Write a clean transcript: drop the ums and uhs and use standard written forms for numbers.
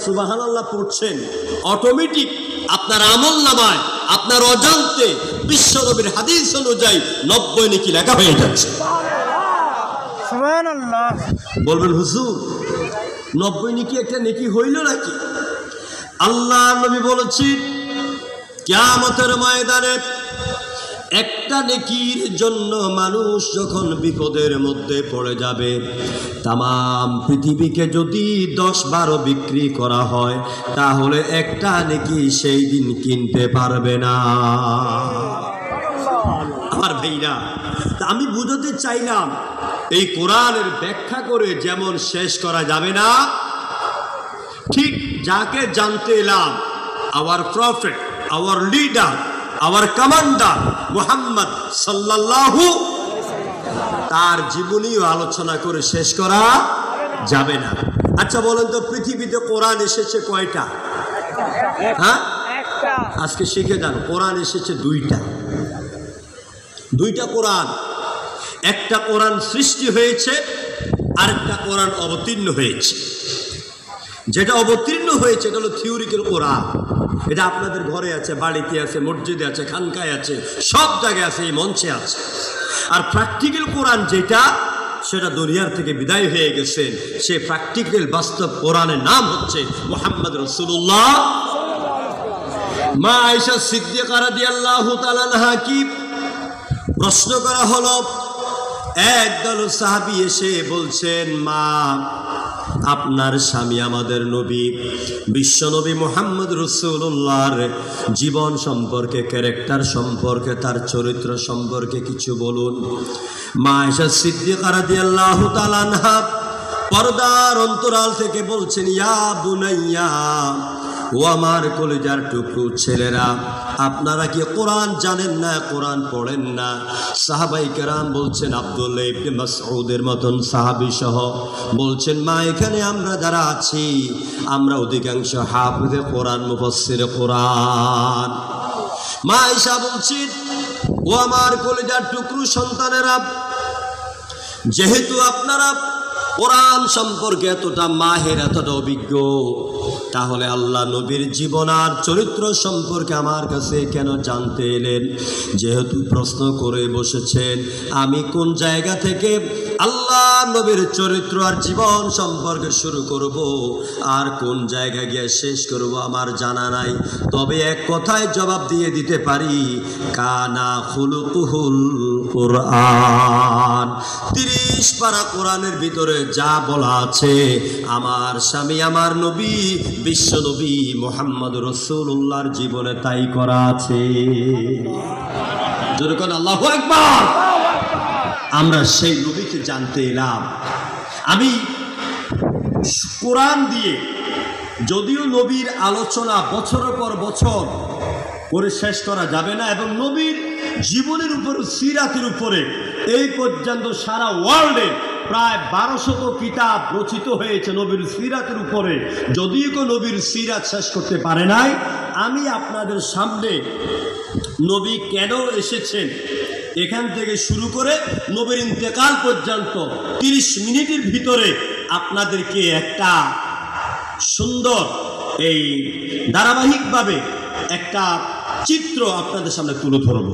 সুবহানাল্লাহ পড়ছেন, অটোমেটিক আপনার আমলনামায় আপনার অজান্তে বিশ্বনবীর হাদিস অনুযায়ী 90 নেকি লেখা হয়ে যাচ্ছে। সুবহানাল্লাহ। বলবেন হুজুর 90 নেকি একটা নেকি হইল নাকি? আল্লাহ নবী বলেছেন কিয়ামতের ময়দানে একটা নেকির জন্য মানুষ যখন বিপদের মধ্যে পড়ে যাবে, তাম পৃথিবীকে যদি 10-12 বিক্রি করা হয় তাহলে একটা নেকি সেই দিন কিনতে পারবে না। আমার ভাইরা, আমি বুঝাতে চাইলাম এই কোরআনের ব্যাখ্যা করে যেমন শেষ করা যাবে না, ঠিক যাকে জানতে এলাম our prophet, our leader, our commander Muhammad সাল্লাল্লাহু, তার জীবনীও আলোচনা করে শেষ করা যাবে না। আচ্ছা বলেন তো, পৃথিবীতে কোরআন এসেছে কয়টা? হ্যাঁ, আজকে শিখে যান, কোরআন এসেছে দুইটা কোরআন। একটা কোরআন সৃষ্টি হয়েছে, আরেকটা কোরআন অবতীর্ণ হয়েছে। যেটা অবতীর্ণ হয়েছে এটা হলো থিওরিক্যাল কোরআন। এটা আপনাদের ঘরে আছে, বাড়িতে আছে, মসজিদে আছে, খানকায় আছে, সব জায়গায় আছে, এই মঞ্চে আছে। আর প্র্যাকটিক্যাল কোরআন যেটা, সেটা দুনিয়ার থেকে বিদায় হয়ে গেছেন। সে প্র্যাকটিক্যাল বাস্তব কোরআনের নাম হচ্ছে মুহাম্মদ রাসূলুল্লাহ। মা আয়েশা সিদ্দিকা রাদিয়াল্লাহু তাআলা আনহা কি প্রশ্ন করা হলো, একদল সাহাবী এসে বলছেন, মা আপনার স্বামী আমাদের নবী বিশ্বনবী মুহাম্মদ রাসূলুল্লাহর জীবন সম্পর্কে, ক্যারেক্টার সম্পর্কে, তার চরিত্র সম্পর্কে কিছু বলুন। মা আয়েশা সিদ্দিকা রাদিয়াল্লাহু তাআলা আনহা পর্দার অন্তরাল থেকে বলছেন, ইয়া বুনাইয়া, ও আমার কলিজার টুকরো ছেলেরা, আপনারা কি কোরআন জানেন না, কোরআন পড়েন না? সাহাবাই কেরাম বলছেন, আব্দুল্লাহ ইবনে মাসউদের মতন সাহাবী সহ বলছেন, মা এখানে আমরা যারা আছি আমরা অধিকাংশ হাফেজে কোরআন, মুফাসসিরে কোরআন। মা আয়েশা বলছেন, ও আমার কলিজার টুকরো সন্তানেরা, যেহেতু আপনারা কোরআন সম্পর্কে এতটা মাহের, এতটা অভিজ্ঞ, তাহলে আল্লাহ নবীর জীবন আর চরিত্র সম্পর্কে আমার কাছে কেন জানতে এলেন? যেহেতু প্রশ্ন করে বসেছেন, আমি কোন জায়গা থেকে আল্লাহ নবীর চরিত্র আর জীবন সম্পর্কে শুরু করব আর কোন জায়গায় গিয়ে শেষ করব আমার জানা নাই। তবে এক কথায় জবাব দিয়ে দিতে পারি, কানা খুলুকুহুল কোরআন। 30 পারা কোরআনের ভিতরে যা বলা আছে, আমার স্বামী আমার নবী বিশ্বনবী মুহাম্মদ রাসূলুল্লাহর জীবনে তাই করা আছে। জোরে কোন আল্লাহু আকবার। আমরা সেই নবীকে জানতে এলাম। আমি কোরআন দিয়ে, যদিও নবীর আলোচনা বছরের পর বছর করে শেষ করা যাবে না, এবং নবীর জীবনের উপর, সিরাতের উপরে এই পর্যন্ত সারা ওয়ার্ল্ডে প্রায় 1200 কিতাব রচিত হয়েছে নবীর সিরাতের উপরে, যদিও কেউ নবীর সিরাত শেষ করতে পারে নাই। আমি আপনাদের সামনে নবী কেন এসেছেন এখান থেকে শুরু করে নবীর ইন্তেকাল পর্যন্ত 30 মিনিটের ভিতরে আপনাদেরকে একটা সুন্দর এই ধারাবাহিকভাবে একটা চিত্র আপনাদের সামনে তুলে ধরব।